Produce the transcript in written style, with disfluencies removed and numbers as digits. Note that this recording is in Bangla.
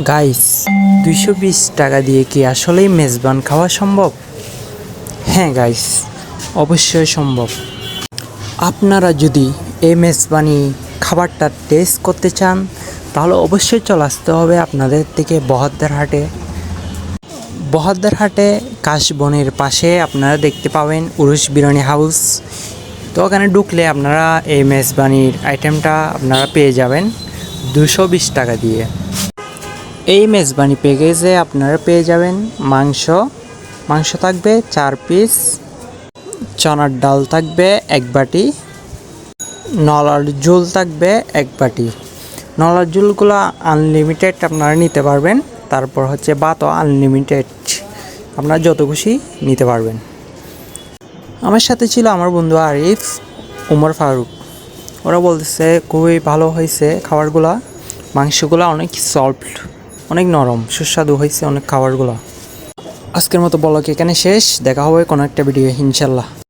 গাইস, 220 টাকা দিয়ে কি আসলেই মেজবান খাওয়া সম্ভব? হ্যাঁ গাইস, অবশ্যই সম্ভব। আপনারা যদি এই মেজবানি খাবারটা টেস্ট করতে চান তাহলে অবশ্যই চলে আসতে হবে আপনাদের থেকে বহদ্দার হাটে কাশবনের পাশে আপনারা দেখতে পাবেন উরুস বিরিয়ানি হাউস। তো ওখানে ঢুকলে আপনারা এই মেজবানির আইটেমটা আপনারা পেয়ে যাবেন 220 টাকা দিয়ে। এই মেজবানি প্যাকেজে আপনারা পেয়ে যাবেন মাংস থাকবে 4 পিস, চনার ডাল থাকবে 1 বাটি, নলার ঝোল থাকবে 1 বাটি। নলার ঝোলগুলো আনলিমিটেড আপনারা নিতে পারবেন। তারপর হচ্ছে ভাতও আনলিমিটেড, আপনারা যত খুশি নিতে পারবেন। আমার সাথে ছিল আমার বন্ধু আরিফ, উমর ফারুক। ওরা বলতেছে খুবই ভালো হয়েছে খাবারগুলা, মাংসগুলো অনেক সফট, অনেক নরম, সুস্বাদু হয়েছে অনেক খাবারগুলো। আজকের মতো ব্লগ এখানে শেষ, দেখা হবে কোনো একটা ভিডিও ইনশাল্লাহ।